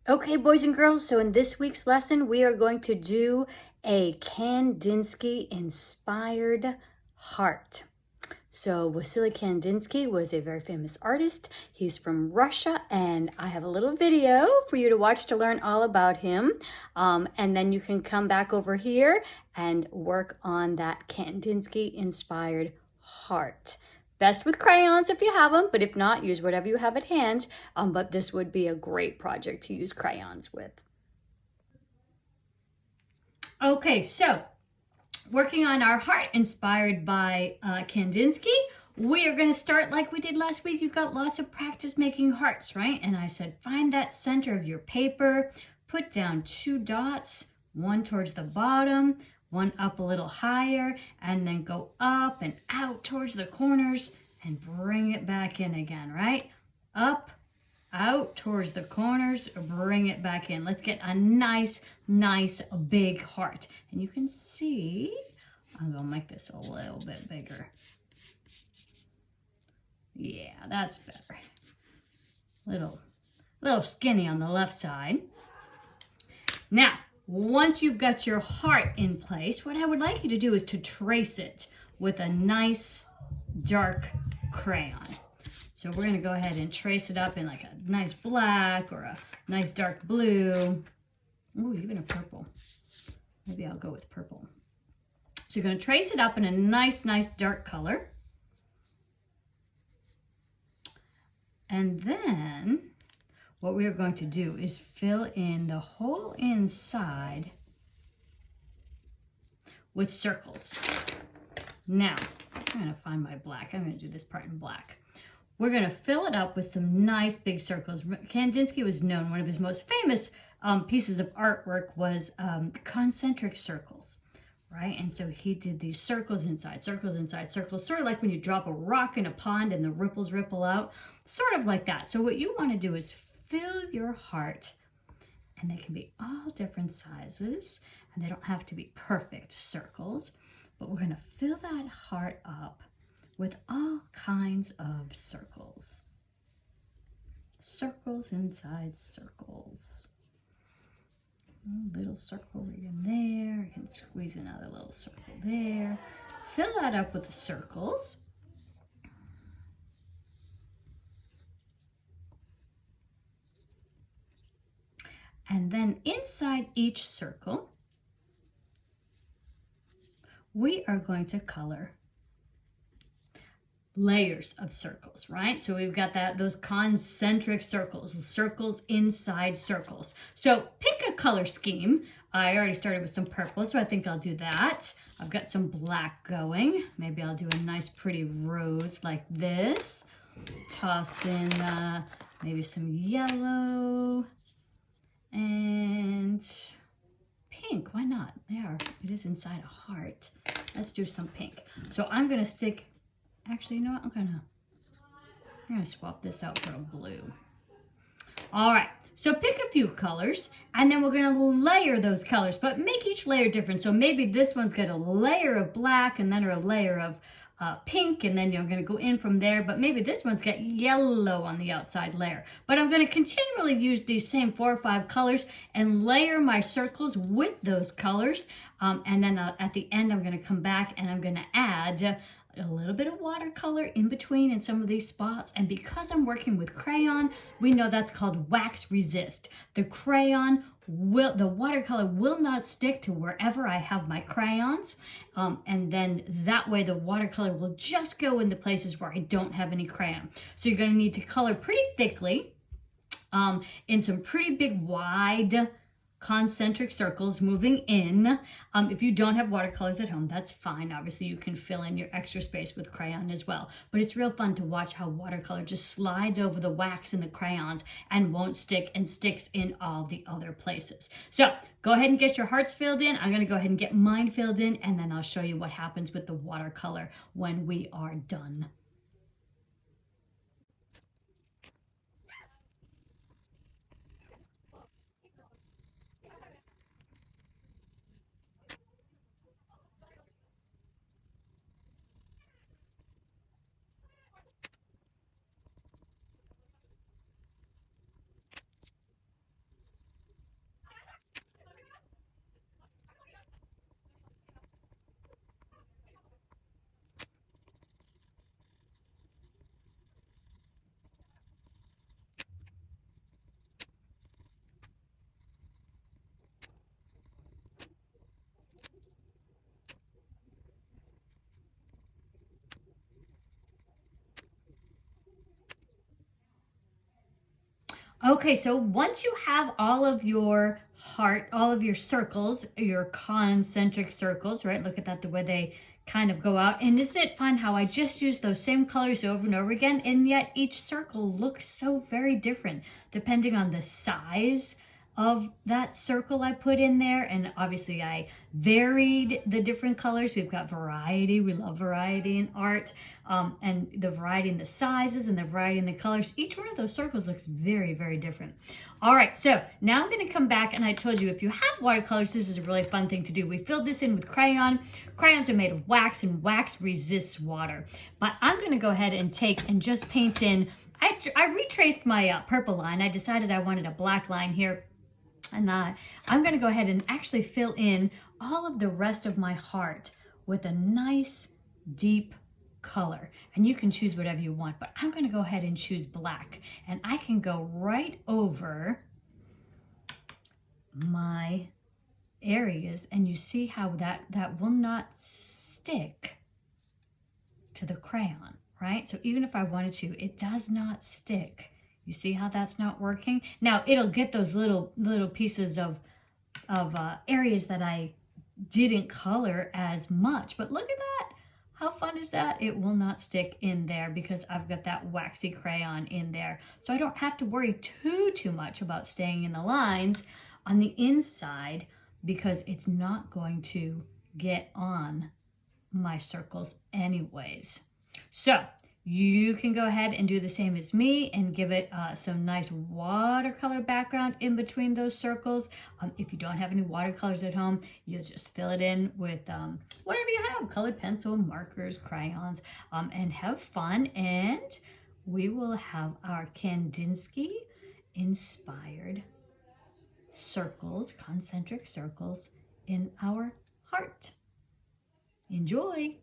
Okay, boys and girls, so in this week's lesson, we are going to do a Kandinsky inspired heart. So Vasily Kandinsky was a very famous artist. He's from Russia, and I have a little video for you to watch to learn all about him. And then you can come back over here and work on that Kandinsky inspired heart. Best with crayons if you have them, but if not, use whatever you have at hand. But this would be a great project to use crayons with. Okay, so working on our heart inspired by Kandinsky, we are going to start like we did last week. You've got lots of practice making hearts, right? And I said, find that center of your paper, put down 2 dots, one towards the bottom, one up a little higher, and then go up and out towards the corners and bring it back in again, right? Up, out towards the corners, bring it back in. Let's get a nice big heart. And you can see, I'm gonna make this a little bit bigger. Yeah, that's better. Little skinny on the left side. Now, once you've got your heart in place, what I would like you to do is to trace it with a nice dark crayon. So we're going to go ahead and trace it up in like a nice black or a nice dark blue. Ooh, even a purple. Maybe I'll go with purple. So you're going to trace it up in a nice dark color. And then what we are going to do is fill in the whole inside with circles. Now, I'm going to find my black. I'm going to do this part in black. We're going to fill it up with some nice big circles. Kandinsky was known, one of his most famous pieces of artwork was concentric circles, right? And so he did these circles inside, sort of like when you drop a rock in a pond and the ripples ripple out, sort of like that. So what you want to do is fill your heart, and they can be all different sizes, and they don't have to be perfect circles, but we're going to fill that heart up with all kinds of circles. Circles inside circles. A little circle right in there. You can squeeze another little circle there. Fill that up with the circles. And then inside each circle, we are going to color layers of circles, right? So we've got those concentric circles, the circles inside circles. So pick a color scheme. I already started with some purple, so I think I'll do that. I've got some black going. Maybe I'll do a nice pretty rose like this. Toss in maybe some yellow and pink. Why not? There, it is inside a heart. Let's do some pink. So I'm gonna stick, actually, you know what? I'm gonna swap this out for a blue. All right, so pick a few colors, and then we're gonna layer those colors, but make each layer different. So maybe this one's got a layer of black, and then a layer of pink, and then you're gonna go in from there, but maybe this one's got yellow on the outside layer. But I'm gonna continually use these same 4 or 5 colors and layer my circles with those colors. And then at the end, I'm gonna come back and I'm gonna add a little bit of watercolor in between in some of these spots. And because I'm working with crayon, we know that's called wax resist. The watercolor will not stick to wherever I have my crayons. And then that way the watercolor will just go into places where I don't have any crayon. So you're gonna need to color pretty thickly in some pretty big, wide, concentric circles moving in. If you don't have watercolors at home, that's fine. Obviously, you can fill in your extra space with crayon as well. But it's real fun to watch how watercolor just slides over the wax in the crayons and won't stick and sticks in all the other places. So go ahead and get your hearts filled in. I'm going to go ahead and get mine filled in, and then I'll show you what happens with the watercolor when we are done. Okay, so once you have all of your heart, all of your circles, your concentric circles, right? Look at that, the way they kind of go out. And isn't it fun how I just use those same colors over and over again, and yet each circle looks so very different depending on the size of that circle I put in there. And obviously I varied the different colors. We've got variety. We love variety in art. And the variety in the sizes and the variety in the colors. Each one of those circles looks very, very different. All right, so now I'm going to come back, and I told you if you have watercolors, this is a really fun thing to do. We filled this in with crayon. Crayons are made of wax, and wax resists water. But I'm going to go ahead and take and just paint in. I retraced my purple line. I decided I wanted a black line here. And I'm going to go ahead and actually fill in all of the rest of my heart with a nice deep color. And you can choose whatever you want, but I'm going to go ahead and choose black. And I can go right over my areas, and you see how that will not stick to the crayon, right? So even if I wanted to, it does not stick. You see how that's not working? Now it'll get those little pieces of areas that I didn't color as much, but look at that. How fun is that? It will not stick in there because I've got that waxy crayon in there. So I don't have to worry too much about staying in the lines on the inside because it's not going to get on my circles anyways. So you can go ahead and do the same as me and give it some nice watercolor background in between those circles. If you don't have any watercolors at home, you'll just fill it in with whatever you have, colored pencil, markers, crayons, and have fun. And we will have our Kandinsky inspired circles, concentric circles in our heart. Enjoy!